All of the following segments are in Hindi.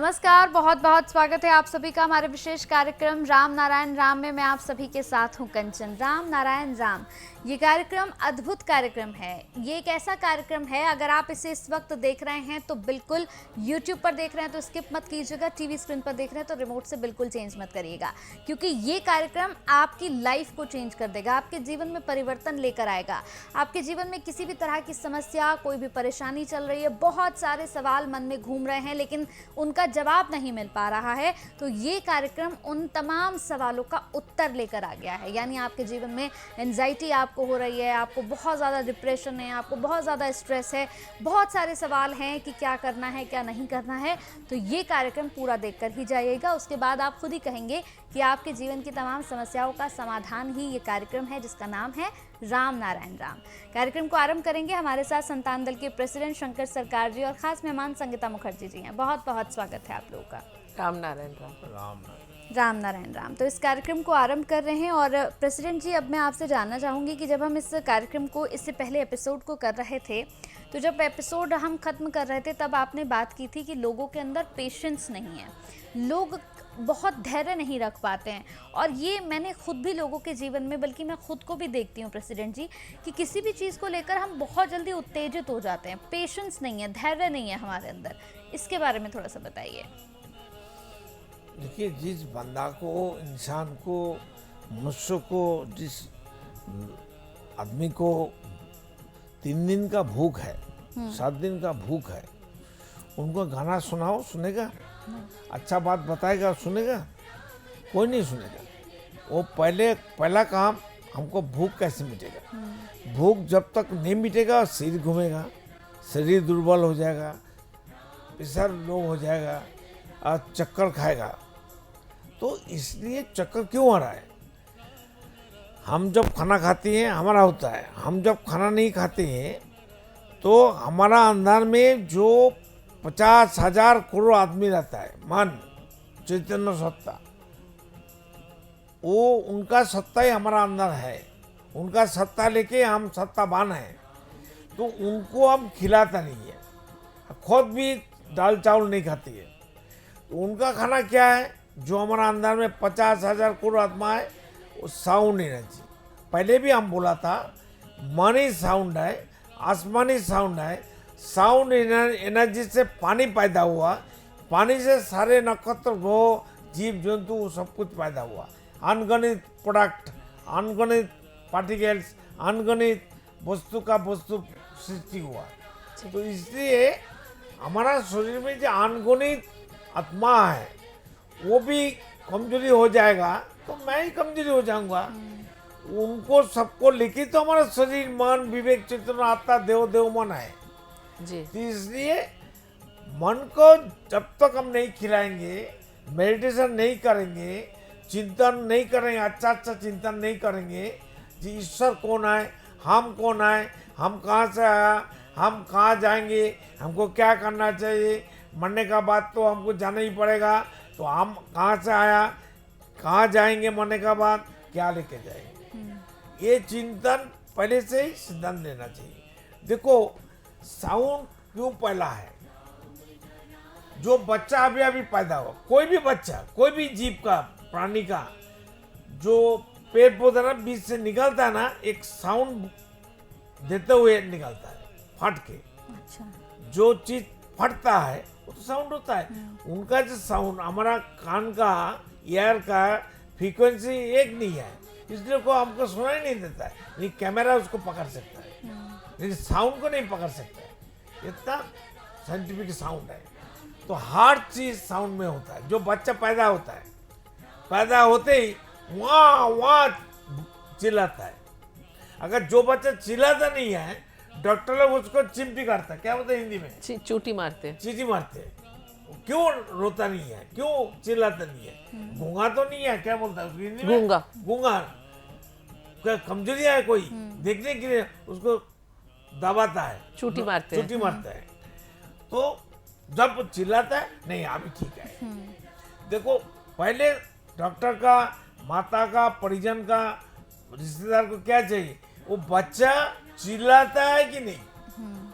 नमस्कार, बहुत बहुत स्वागत है आप सभी का हमारे विशेष कार्यक्रम राम नारायण राम में। मैं आप सभी के साथ हूं कंचन। राम नारायण राम ये कार्यक्रम अद्भुत कार्यक्रम है। ये एक ऐसा कार्यक्रम है, अगर आप इसे इस वक्त देख रहे हैं तो बिल्कुल YouTube पर देख रहे हैं तो स्किप मत कीजिएगा, टीवी स्क्रीन पर देख रहे हैं तो रिमोट से बिल्कुल चेंज मत करिएगा, क्योंकि ये कार्यक्रम आपकी लाइफ को चेंज कर देगा, आपके जीवन में परिवर्तन लेकर आएगा। आपके जीवन में किसी भी तरह की समस्या, कोई भी परेशानी चल रही है, बहुत सारे सवाल मन में घूम रहे हैं लेकिन उनका जवाब नहीं मिल पा रहा है, तो ये कार्यक्रम उन तमाम सवालों का उत्तर लेकर आ गया है। यानी आपके जीवन में एंजाइटी आपको हो रही है, आपको बहुत ज़्यादा डिप्रेशन है, आपको बहुत ज़्यादा स्ट्रेस है, बहुत सारे सवाल हैं कि क्या करना है क्या नहीं करना है, तो ये कार्यक्रम पूरा देखकर ही जाइएगा। उसके बाद आप खुद ही कहेंगे कि आपके जीवन की तमाम समस्याओं का समाधान ही ये कार्यक्रम है, जिसका नाम है राम नारायण राम। कार्यक्रम को आरंभ करेंगे, हमारे साथ संतान दल के प्रेसिडेंट शंकर सरकार जी और खास मेहमान संगीता मुखर्जी जी हैं। बहुत बहुत स्वागत है आप लोगों का। राम नारायण राम। राम नारायण राम। तो इस कार्यक्रम को आरंभ कर रहे हैं और प्रेसिडेंट जी, अब मैं आपसे जानना चाहूँगी कि जब हम इस कार्यक्रम को इससे पहले एपिसोड को कर रहे थे, तो जब एपिसोड हम ख़त्म कर रहे थे तब आपने बात की थी कि लोगों के अंदर पेशेंस नहीं है, लोग बहुत धैर्य नहीं रख पाते हैं। और ये मैंने खुद भी लोगों के जीवन में, बल्कि मैं खुद को भी देखती हूँ प्रेसिडेंट जी, कि किसी भी चीज़ को लेकर हम बहुत जल्दी उत्तेजित हो जाते हैं, पेशेंस नहीं है, धैर्य नहीं है हमारे अंदर। इसके बारे में थोड़ा सा बताइए। देखिए, जिस बंदा को, इंसान को, मनुष्य को, जिस आदमी को 3 दिन का भूख है, 7 दिन का भूख है, उनको गाना सुनाओ, सुनेगा? अच्छा बात बताएगा, सुनेगा? कोई नहीं सुनेगा। वो पहला काम, हमको भूख कैसे मिटेगा? भूख जब तक नहीं मिटेगा शरीर घूमेगा, शरीर दुर्बल हो जाएगा, प्रेशर लो हो जाएगा और चक्कर खाएगा। तो इसलिए चक्कर क्यों आ रहा है? हम जब खाना खाते हैं हमारा होता है, हम जब खाना नहीं खाते हैं तो हमारा अंदर में जो 50,000 करोड़ आदमी रहता है, मन, चैतन्य सत्ता, वो उनका सत्ता ही हमारा अंदर है। उनका सत्ता लेके हम सत्तावान हैं, तो उनको हम खिलाता नहीं है। खुद भी दाल चावल नहीं खाती है, तो उनका खाना क्या है? जो हमारा अंदर में 50,000 करोड़ आत्मा है, वो साउंड एनर्जी। पहले भी हम बोला था, मन ही साउंड है, आसमानी साउंड है। साउंड एनर्जी से पानी पैदा हुआ, पानी से सारे नक्षत्र, ग्रह, जीव जंतु सब कुछ पैदा हुआ। अनगणित प्रोडक्ट, अनगणित पार्टिकल्स, अनगणित वस्तु का वस्तु सृष्टि हुआ। तो इसलिए हमारा शरीर में जो अनगणित आत्मा है, वो भी कमजोरी हो जाएगा तो मैं ही कमजोरी हो जाऊंगा। उनको सबको लेके तो हमारा शरीर, मन, विवेक, चेतना, आत्मा, देव मन है जी। तो इसलिए मन को जब तक हम नहीं खिलाएंगे, मेडिटेशन नहीं करेंगे, चिंतन नहीं करेंगे, अच्छा चिंतन नहीं करेंगे कि ईश्वर कौन है, हम कौन है, हम कहाँ से आया, हम कहाँ जाएंगे, हमको क्या करना चाहिए, मरने का बाद तो हमको जाना ही पड़ेगा, तो हम कहाँ से आया, कहाँ जाएंगे, मरने का बाद क्या लेके जाएंगे, ये चिंतन पहले से ही सिद्धांत लेना चाहिए। देखो, साउंड क्यों पहला है? जो बच्चा अभी पैदा हुआ, कोई भी बच्चा, कोई भी जीव का, प्राणी का, जो पेड़ पौधा ना बीच से निकलता है ना, एक साउंड देते हुए निकलता है, फट के। अच्छा। जो चीज फटता है वो तो साउंड होता है। उनका जो साउंड, हमारा कान का, ईयर का फ्रीक्वेंसी एक नहीं है, इसलिए को हमको सुनाई नहीं देता है। नहीं, कैमरा उसको पकड़ सकता है लेकिन साउंड को नहीं पकड़ सकता है। इतना साइंटिफिक साउंड है। तो हर चीज साउंड में होता है। जो बच्चा पैदा होता है, पैदा होते ही वाह वाह चिल्लाता है। अगर जो बच्चा चिल्लाता नहीं है, डॉक्टर लोग उसको चिमटी काटता है, क्या बोलते हैं हिंदी में? चूटी मारते। चीटी मारते। क्यों रोता नहीं है, क्यों चिल्लाता नहीं है? गूंगा तो नहीं है, क्या बोलता है उसको हिंदी में? गूंगा। गूंगा। क्या कमजोरी है कोई? देखने के लिए उसको दबाता है, चूटी मारते हैं। चूटी मारता है। तो जब चिल्लाता है, नहीं अभी ठीक है। देखो, पहले डॉक्टर का, माता का, परिजन का, रिश्तेदार को क्या चाहिए? वो बच्चा चिल्लाता है कि नहीं,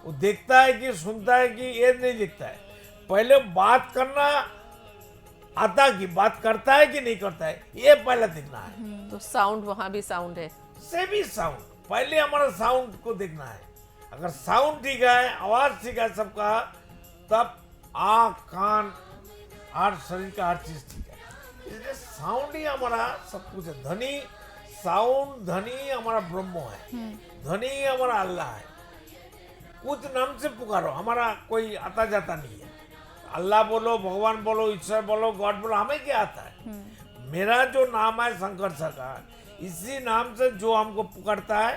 वो देखता है कि सुनता है कि ये नहीं देखता है। पहले बात करना आता कि बात करता है कि नहीं करता है, ये पहले देखना है। तो साउंड, वहां भी साउंड है। से भी साउंड, पहले हमारा साउंड को देखना है। अगर साउंड ठीक है, आवाज ठीक है सबका, तब आँख, कान, हर शरीर का हर चीज ठीक है। इसलिए साउंड ही हमारा सब कुछ है। ध्वनि, साउंड, ध्वनि हमारा ब्रह्म है, ध्वनि ही हमारा अल्लाह है। कुछ नाम से पुकारो, हमारा कोई आता जाता नहीं है। अल्लाह बोलो, भगवान बोलो, ईश्वर बोलो, गॉड बोलो, हमें क्या आता है? मेरा जो नाम है शंकर सरकार, इसी नाम से जो हमको पुकारता है,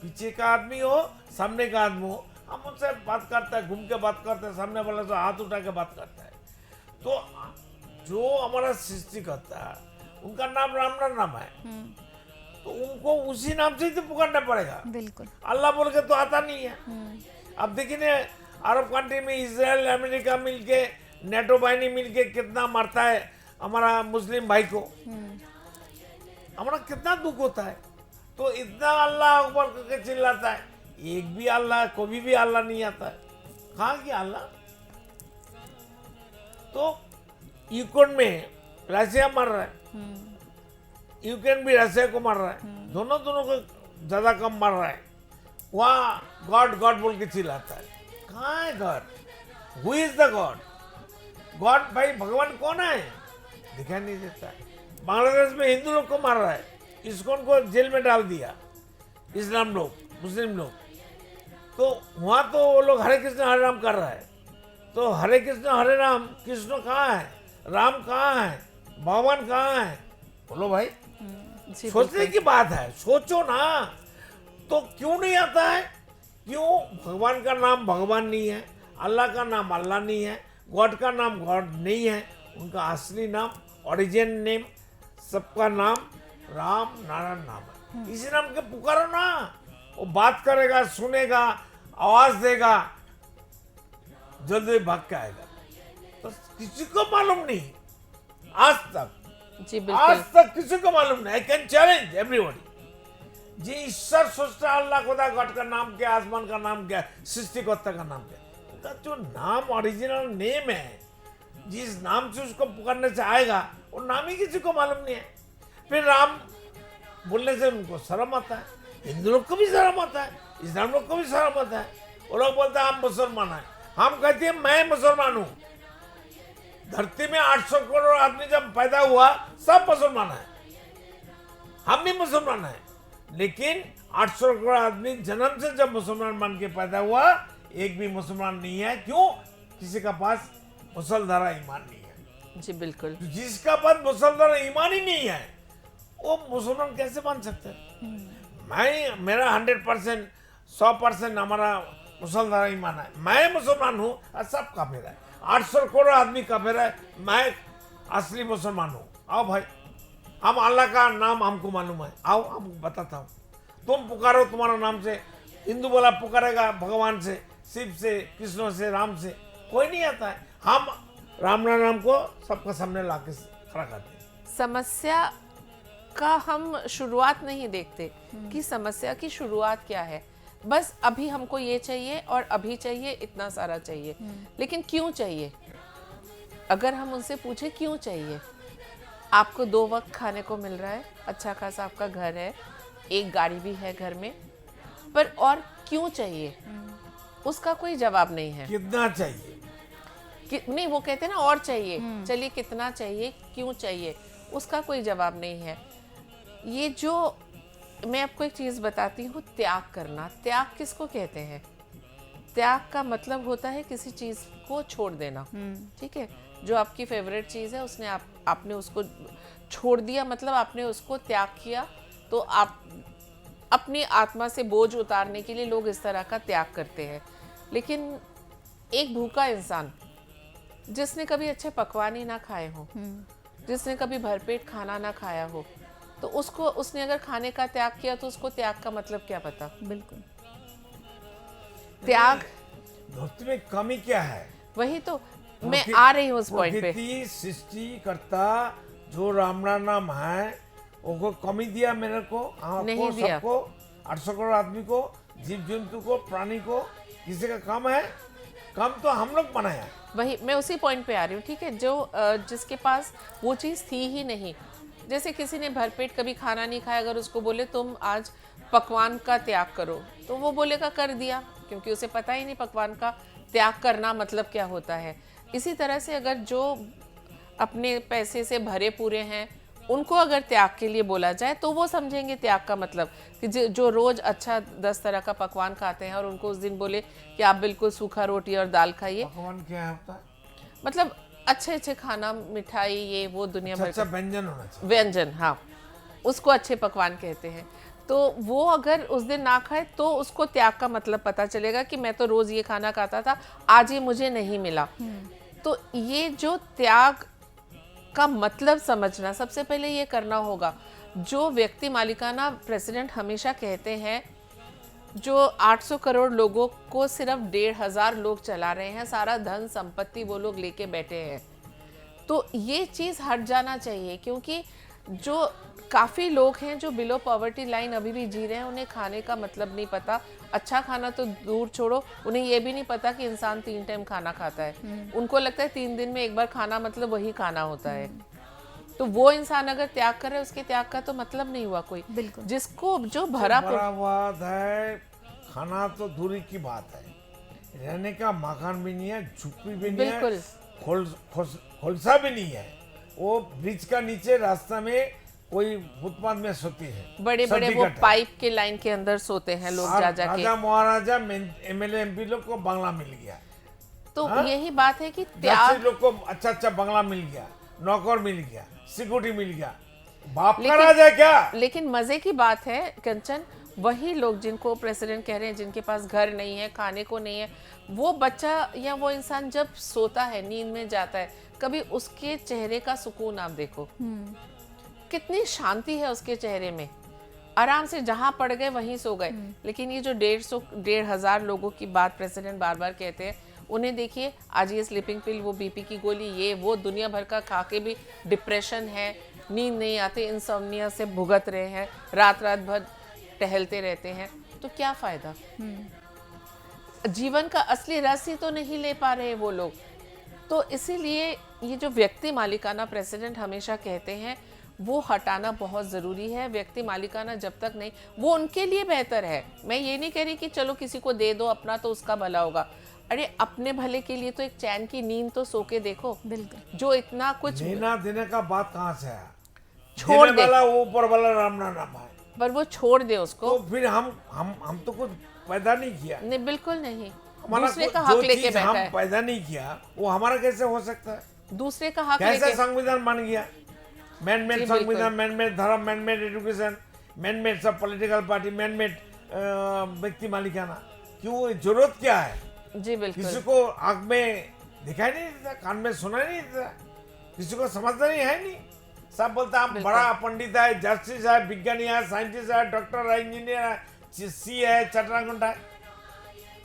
पीछे का आदमी हो, सामने का आदमी हो, हम उनसे बात करता है, घूम के बात करते हैं, सामने वाला तो हाथ उठा के बात करता है। तो जो हमारा सृष्टि करता है, उनका नाम राम नाम है, तो उनको उसी नाम से ही तो पुकारना पड़ेगा। बिल्कुल। अल्लाह बोल के तो आता नहीं है। अब देखिए अरब कंट्री में इजराइल, अमेरिका मिलके, नेटो बाहिनी मिलके कितना मारता है हमारा मुस्लिम भाई को, हमारा कितना दुख होता है। तो इतना अल्लाह अकबर करके चिल्लाता है, एक भी अल्लाह, कोई भी अल्लाह नहीं आता है। कहाँ की अल्लाह? तो यूक्रेन में रशिया मार रहा है, यूक्रेन भी रशिया को मार रहा है, दोनों को ज्यादा कम मार रहा है। वहाँ गॉड गॉड बोल के चिल्लाता है। कहाँ है God? Who is the God? God भाई भगवान कौन है? दिखाई नहीं देता है। बांग्लादेश में हिंदू लोग को मार रहा है, इस्कॉन को जेल में डाल दिया, इस्लाम लोग, मुस्लिम लोग। तो वहाँ तो वो लोग हरे कृष्ण हरे राम कर रहा है। तो हरे कृष्ण हरे राम, कृष्ण कहाँ है, राम कहाँ है, भगवान कहाँ है? बोलो भाई, जी, सोचने की बात है, सोचो ना। तो क्यों नहीं आता है? क्यों? भगवान का नाम भगवान नहीं है, अल्लाह का नाम अल्लाह नहीं है, गॉड का नाम गॉड नहीं है। उनका असली नाम, ओरिजिन नेम, सबका नाम राम नारायण नाम है। इसी नाम के पुकारो ना, वो बात करेगा, सुनेगा, आवाज देगा, जल्दी भाग के आएगा। तो किसी को मालूम नहीं आज तक, जी आज बिल्कुल। तक किसी को मालूम नहीं। I can challenge everybody. जी ईश्वर सोचता अल्लाह खुदा, गॉड का नाम क्या, आसमान का नाम क्या, सृष्टिकर्ता का नाम क्या? उनका जो नाम ओरिजिनल नेम है, जिस नाम से उसको पुकारने से आएगा, वो नाम ही किसी को मालूम नहीं है। फिर राम बोलने से उनको शर्म आता है। हिंदू लोग को भी शर्म आता है, इस्लाम लोग को भी शर्म आता है। वो लोग बोलते हैं हम मुसलमान हैं, हम कहते हैं मैं मुसलमान हूँ। धरती में 800 करोड़ आदमी जब पैदा हुआ, सब मुसलमान है, हम भी मुसलमान हैं। लेकिन 800 करोड़ आदमी जन्म से जब मुसलमान बन के पैदा हुआ, एक भी मुसलमान नहीं है। क्यों? किसी का पास मुसलधारा ईमान नहीं है। जी बिल्कुल। जिसका पास मुसलधारा ईमान ही नहीं है, वो मुसलमान कैसे बन सकते हैं? मैं, मेरा 100%, 100% हमारा मुसलधारा ईमान है। मैं मुसलमान हूँ और सब काफिर है। 800 करोड़ आदमी काफिर है, मैं असली मुसलमान हूँ। आओ भाई, हम अल्लाह का नाम हमको मालूम है, आओ हम बताता हूँ। तुम पुकारो तुम्हारा नाम से। हिंदू बोला पुकारेगा भगवान से, शिव से, कृष्ण से, राम से, कोई नहीं आता है। हम राम नाम को सबके सामने ला के खड़ा करते हैं। समस्या का हम शुरुआत नहीं देखते कि समस्या की शुरुआत क्या है। बस अभी हमको ये चाहिए और अभी चाहिए, इतना सारा चाहिए, लेकिन क्यों चाहिए? अगर हम उनसे पूछे क्यों चाहिए, आपको 2 वक्त खाने को मिल रहा है, अच्छा खासा आपका घर है, एक गाड़ी भी है घर में, पर और क्यों चाहिए? उसका कोई जवाब नहीं है। कितना चाहिए? नहीं, वो कहते हैं ना और चाहिए, चलिए कितना चाहिए, क्यों चाहिए, उसका कोई जवाब नहीं है। ये जो मैं आपको एक चीज़ बताती हूँ, त्याग करना। त्याग किसको कहते हैं? त्याग का मतलब होता है किसी चीज़ को छोड़ देना। ठीक है, जो आपकी फेवरेट चीज़ है, उसने आपने उसको छोड़ दिया, मतलब आपने उसको त्याग किया। तो आप अपनी आत्मा से बोझ उतारने के लिए लोग इस तरह का त्याग करते हैं। लेकिन एक भूखा इंसान जिसने कभी अच्छे पकवान ही ना खाए हो, जिसने कभी भरपेट खाना ना खाया हो, तो उसने अगर खाने का त्याग किया, तो उसको त्याग का मतलब क्या पता? बिल्कुल। त्याग, दोस्ती में कमी क्या है? वही तो मैं आ रही हूँ उस पॉइंट पे। प्रकृति सृष्टिकर्ता जो राम नाम है, उनको कमी दिया मेरे को, नहीं दिया। सबको, 800 करोड़ आदमी को, जीव जंतु को, प्राणी को, किसी का कम है? कम तो हम लोग बनाया। वही मैं उसी पॉइंट पे आ रही हूँ, ठीक है। जो जिसके पास वो चीज़ थी ही नहीं, जैसे किसी ने भरपेट कभी खाना नहीं खाया, अगर उसको बोले तुम आज पकवान का त्याग करो, तो वो बोलेगा कर दिया, क्योंकि उसे पता ही नहीं पकवान का त्याग करना मतलब क्या होता है। इसी तरह से अगर जो अपने पैसे से भरे पूरे हैं, उनको अगर त्याग के लिए बोला जाए तो वो समझेंगे त्याग का मतलब कि जो रोज़ अच्छा 10 तरह का पकवान खाते हैं और उनको उस दिन बोले कि आप बिल्कुल सूखा रोटी और दाल खाइए, पकवान क्या होता है? मतलब अच्छे अच्छे खाना, मिठाई, ये वो दुनिया भर अच्छा व्यंजन होना चाहिए। व्यंजन, हाँ, उसको अच्छे पकवान कहते हैं। तो वो अगर उस दिन ना खाए तो उसको त्याग का मतलब पता चलेगा कि मैं तो रोज़ ये खाना खाता था, आज ये मुझे नहीं मिला। तो ये जो त्याग का मतलब समझना, सबसे पहले ये करना होगा। जो व्यक्ति मालिकाना प्रेसिडेंट हमेशा कहते हैं, जो 800 करोड़ लोगों को सिर्फ 1,500 लोग चला रहे हैं, सारा धन संपत्ति वो लोग लेके बैठे हैं, तो ये चीज़ हट जाना चाहिए। क्योंकि जो काफ़ी लोग हैं जो बिलो पॉवर्टी लाइन अभी भी जी रहे हैं, उन्हें खाने का मतलब नहीं पता। अच्छा खाना तो दूर छोड़ो, उन्हें ये भी नहीं पता कि इंसान 3 टाइम खाना खाता है। उनको लगता है 3 दिन में एक बार खाना मतलब वही खाना होता है। तो वो इंसान अगर त्याग कर रहा है, उसके त्याग का तो मतलब नहीं हुआ कोई। बिल्कुल। जिसको जो भरा हुआ है, खाना तो दूरी की बात है, रहने का मकान भी नहीं है, झुप्पी भी नहीं है, बिल्कुल खोलसा भी नहीं है। वो ब्रिज का नीचे रास्ता में कोई फुटपाथ में सोती है, बड़े बड़े वो पाइप के लाइन के अंदर सोते हैं लोग जा जा के। राजा महाराजा एमएलए एमपी लोग को बंगला मिल गया, तो यही बात है कि त्याग लोग को अच्छा अच्छा बंगला मिल गया, नौकर मिल गया, सिक्योरिटी मिल गया, बाप का राजा क्या। लेकिन मजे की बात है कंचन, वही लोग जिनको प्रेसिडेंट कह रहे हैं, जिनके पास घर नहीं है, खाने को नहीं है, वो बच्चा या वो इंसान जब सोता है, नींद में जाता है, कभी उसके चेहरे का सुकून आप देखो, कितनी शांति है उसके चेहरे में। आराम से जहां पड़ गए वहीं सो गए। लेकिन ये जो 1,500 लोगों की बात प्रेसिडेंट बार बार कहते हैं, उन्हें देखिए, आज ये स्लीपिंग पिल, वो बीपी की गोली, ये वो दुनिया भर का खा के भी डिप्रेशन है, नींद नहीं आती, इंसोम्निया से भुगत रहे हैं, रात रात भर टहलते रहते हैं, तो क्या फायदा। जीवन का असली रस ही तो नहीं ले पा रहे वो लोग। तो इसीलिए ये जो व्यक्ति मालिकाना प्रेसिडेंट हमेशा कहते हैं, वो हटाना बहुत ज़रूरी है। व्यक्ति मालिकाना जब तक नहीं, वो उनके लिए बेहतर है। मैं ये नहीं कह रही कि चलो किसी को दे दो अपना तो उसका भला होगा। अरे अपने भले के लिए तो एक चैन की नींद तो सो के देखो। बिल्कुल। जो इतना कुछ लेना देने का बात कहाँ से आया? छोड़ दे, वाला वो ऊपर वाला राम नाम है, पर वो छोड़ दे उसको। तो फिर हम तो कुछ पैदा नहीं किया। नहीं, बिल्कुल नहीं। हमारा दूसरे का हक लेके बैठा है। हम पैदा नहीं किया, वो हमारा कैसे हो सकता है? दूसरे का हक कैसे लेके। संविधान बन गया? मैन मेड संविधान, मैन मेड धर्म, man made education, man made सब पॉलिटिकल पार्टी, मैन मेड व्यक्ति मालिकाना। क्यों, जरूरत क्या है? जी बिल्कुल। किसी को आंख में दिखाई नहीं देता, कान में सुनाई नहीं देता, किसी को समझदारी है नहीं। सब बोलता है बड़ा पंडित है, जस्टिस है, विज्ञानी है, साइंटिस्ट है, डॉक्टर है, इंजीनियर है, सी है, चटरागुंडा है।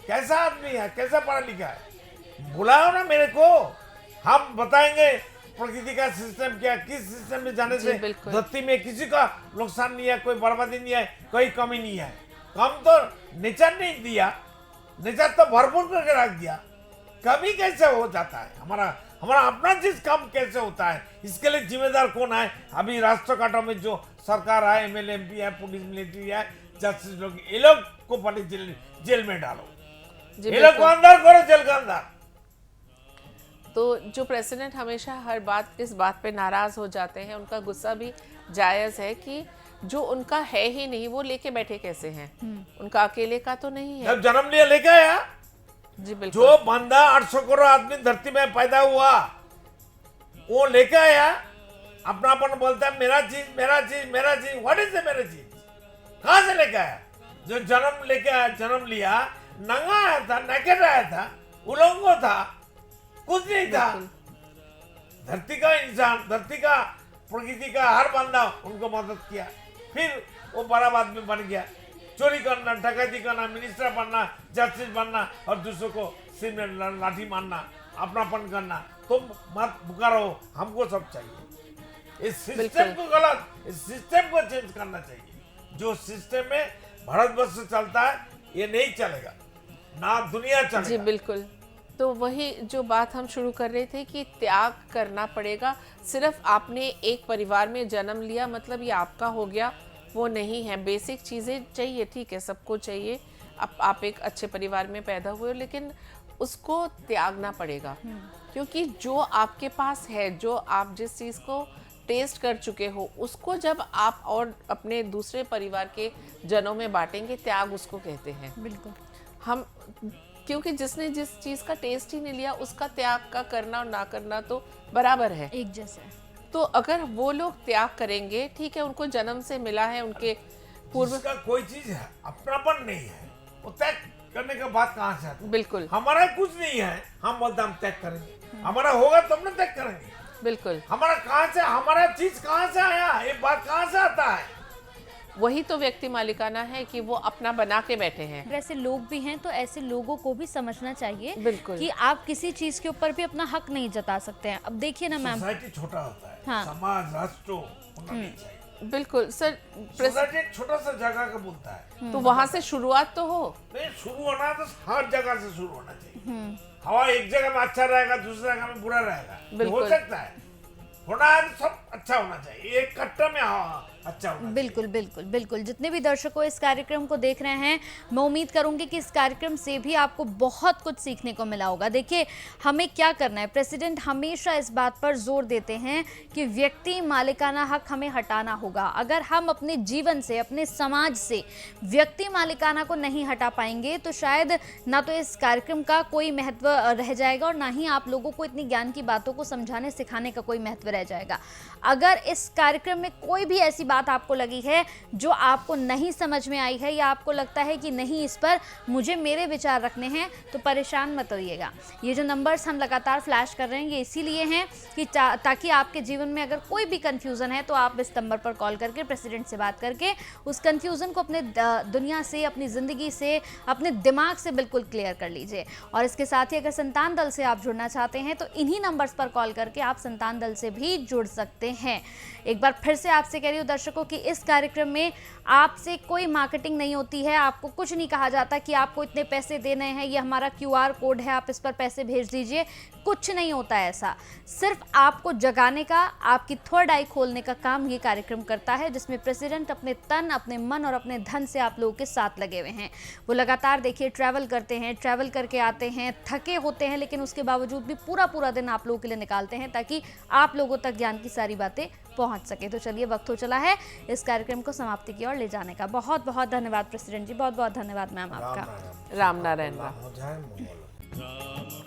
कैसा आदमी है, कैसा पढ़ा लिखा है? बुलाओ ना मेरे को, हम बताएंगे प्रकृति का सिस्टम क्या, किस सिस्टम में जाने से धरती में किसी का नुकसान नहीं है, कोई बर्बादी नहीं है, कोई कमी नहीं है। कम तो नेचर नहीं दिया, नेचर तो भरपूर करके रख दिया। कभी कैसे हो जाता है? हमारा अपना चीज कम कैसे होता है? इसके लिए जिम्मेदार कौन है? अभी राष्ट्र काटो में जो सरकार है, एमएलए एमपी है, पुलिस मिलिट्री है, जस्टिस लोग, ये लोग को पहले जेल में डालो, ये लोग को अंदर करो, जेल का अंदर। तो जो प्रेसिडेंट हमेशा हर बात इस बात पे नाराज हो जाते हैं, उनका गुस्सा भी जायज़ है कि जो उनका है ही नहीं वो लेके बैठे कैसे हैं। उनका अकेले का तो नहीं है। जब जन्म लिया लेके आया। जी बिल्कुल। जो बंदा 800 करोड़ आदमी धरती में पैदा हुआ, वो लेके आया, अपनापन बोलता है मेरा चीज मेरा चीज मेरा चीज। व्हाट इज द मेरा चीज? कहां से लेके आया? जो जन्म लेके आया, जन्म लिया, नंगा आया था, नेकेड आया था, उलंगो था, कुछ नहीं था। धरती का इंसान, धरती का, प्रकृति का हर बंदा उनको मदद किया, फिर वो बड़ा आदमी बन गया। चोरी करना, डकैती करना, मिनिस्टर बनना, जस्टिस बनना और दूसरों को सिर में लाठी मारना, अपनापन करना, तुम मत पुकारो, हमको सब चाहिए। इस सिस्टम को गलत, इस सिस्टम को चेंज करना चाहिए। जो सिस्टम में भारतवर्ष चलता है, ये नहीं चलेगा, ना दुनिया चलेगा। जी बिल्कुल। तो वही जो बात हम शुरू कर रहे थे कि त्याग करना पड़ेगा। सिर्फ आपने एक परिवार में जन्म लिया मतलब ये आपका हो गया, वो नहीं है। बेसिक चीज़ें चाहिए, ठीक है, सबको चाहिए। आप एक अच्छे परिवार में पैदा हुए हो, लेकिन उसको त्यागना पड़ेगा, क्योंकि जो आपके पास है, जो आप जिस चीज़ को टेस्ट कर चुके हो, उसको जब आप और अपने दूसरे परिवार के जनों में बांटेंगे, त्याग उसको कहते हैं। बिल्कुल। हम क्योंकि जिसने जिस चीज़ का टेस्ट ही नहीं लिया, उसका त्याग का करना और ना करना तो बराबर है, एक जैसा है। तो अगर वो लोग त्याग करेंगे, ठीक है, उनको जन्म से मिला है, उनके पूर्व, जिसका कोई चीज है अपनापन नहीं है, वो त्याग करने का बात कहाँ से आती है? बिल्कुल हमारा कुछ नहीं है, हम बोलते हम त्याग करेंगे, हमारा होगा तब ना त्याग करेंगे। बिल्कुल, हमारा कहाँ से, हमारा चीज कहाँ से आया, ये बात कहाँ से आता है? वही तो व्यक्ति मालिकाना है कि वो अपना बना के बैठे हैं। अगर ऐसे लोग भी हैं तो ऐसे लोगों को भी समझना चाहिए बिल्कुल। कि आप किसी चीज के ऊपर भी अपना हक नहीं जता सकते हैं। अब देखिए ना मैम, सोसाइटी छोटा होता है, हाँ। समाज राष्ट्र होना नहीं चाहिए। बिल्कुल सर, सोसाइटी एक छोटा सा जगह का बोलता है, तो वहां से शुरुआत तो हो। नहीं शुरू होना है तो हर जगह से शुरू होना चाहिए। हवा एक जगह में अच्छा रहेगा, दूसरी जगह में बुरा रहेगा, ये हो बिल्कुल। सकता है। होना है तो सब अच्छा होना चाहिए, एक कट्टा में हवा अच्छा होना चाहिए। बिल्कुल बिल्कुल बिल्कुल। जितने भी दर्शकों इस कार्यक्रम को देख रहे हैं, मैं उम्मीद करूंगी कि इस कार्यक्रम से भी आपको बहुत कुछ सीखने को मिला होगा। देखिए, हमें क्या करना है, प्रेसिडेंट हमेशा इस बात पर जोर देते हैं कि व्यक्ति मालिकाना हक हमें हटाना होगा। अगर हम अपने जीवन से, अपने समाज से व्यक्ति मालिकाना को नहीं हटा पाएंगे तो शायद ना तो इस कार्यक्रम का कोई महत्व रह जाएगा और ना ही आप लोगों को इतनी ज्ञान की बातों को समझाने सिखाने का कोई महत्व रह जाएगा। अगर इस कार्यक्रम में कोई भी ऐसी बात आपको लगी है जो आपको नहीं समझ में आई है या आपको लगता है कि नहीं इस पर मुझे मेरे विचार रखने हैं, तो परेशान मत होइएगा। ये जो नंबर्स हम लगातार फ्लैश कर रहे हैं ये इसीलिए हैं कि ताकि आपके जीवन में अगर कोई भी कंफ्यूजन है तो आप इस नंबर पर कॉल करके प्रेसिडेंट से बात करके उस कंफ्यूजन को अपने दुनिया से, अपनी ज़िंदगी से, अपने दिमाग से बिल्कुल क्लियर कर लीजिए। और इसके साथ ही अगर संतान दल से आप जुड़ना चाहते हैं तो इन्हीं नंबर्स पर कॉल करके आप संतान दल से भी जुड़ सकते हैं। एक बार फिर से आपसे कह रही हूँ दर्शकों कि इस कार्यक्रम में आपसे कोई मार्केटिंग नहीं होती है, आपको कुछ नहीं कहा जाता कि आपको इतने पैसे देने हैं, ये हमारा QR कोड है, आप इस पर पैसे भेज दीजिए, कुछ नहीं होता है ऐसा। सिर्फ आपको जगाने का, आपकी थर्ड आई खोलने का काम ये कार्यक्रम करता है, जिसमें प्रेसिडेंट अपने तन, अपने मन और अपने धन से आप लोगों के साथ लगे हुए हैं। वो लगातार देखिए ट्रैवल करते हैं, ट्रैवल करके आते हैं, थके होते हैं, लेकिन उसके बावजूद भी पूरा दिन आप लोगों के लिए निकालते हैं ताकि आप लोगों तक ज्ञान की सारी बातें पहुंच सके। तो चलिए, वक्त हो चला है इस कार्यक्रम को समाप्ति की ओर ले जाने का। बहुत बहुत धन्यवाद प्रेसिडेंट जी, बहुत बहुत धन्यवाद मैम आपका। राम नारायण राम। हो जाए मंगल।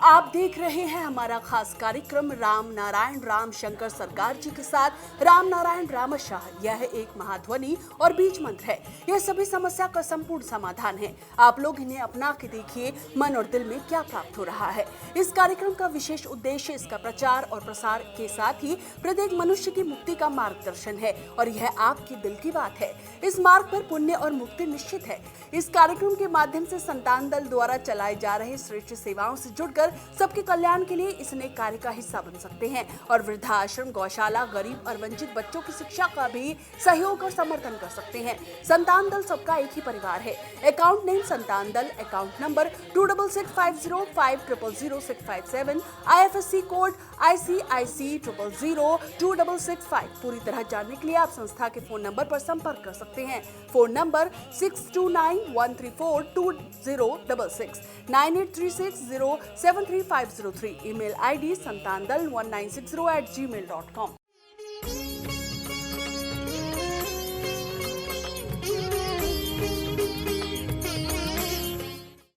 आप देख रहे हैं हमारा खास कार्यक्रम राम नारायण राम शंकर सरकार जी के साथ राम नारायण रामशाह। यह एक महाध्वनि और बीज मंत्र है। यह सभी समस्या का संपूर्ण समाधान है। आप लोग इन्हें अपना के देखिए, मन और दिल में क्या प्राप्त हो रहा है। इस कार्यक्रम का विशेष उद्देश्य इसका प्रचार और प्रसार के साथ ही प्रत्येक मनुष्य की मुक्ति का मार्गदर्शन है और यह आपकी दिल की बात है। इस मार्ग पर पुण्य और मुक्ति निश्चित है। इस कार्यक्रम के माध्यम से संतान दल द्वारा चलाए जा रहे श्रेष्ठ सेवाओं से जुड़कर सबके कल्याण के लिए इस नए कार्य का हिस्सा बन सकते हैं और वृद्धाश्रम, गौशाला, गरीब और वंचित बच्चों की शिक्षा का भी सहयोग और समर्थन कर सकते हैं। संतान दल सबका एक ही परिवार है। अकाउंट नेम संतान दल, account number 266505000657, IFSC code ICIC 0002665। पूरी तरह जानने के लिए आप संस्था के फोन नंबर पर संपर्क कर सकते हैं। Phone number 6291342066, 9836073503, email ID santandal1960@gmail.com।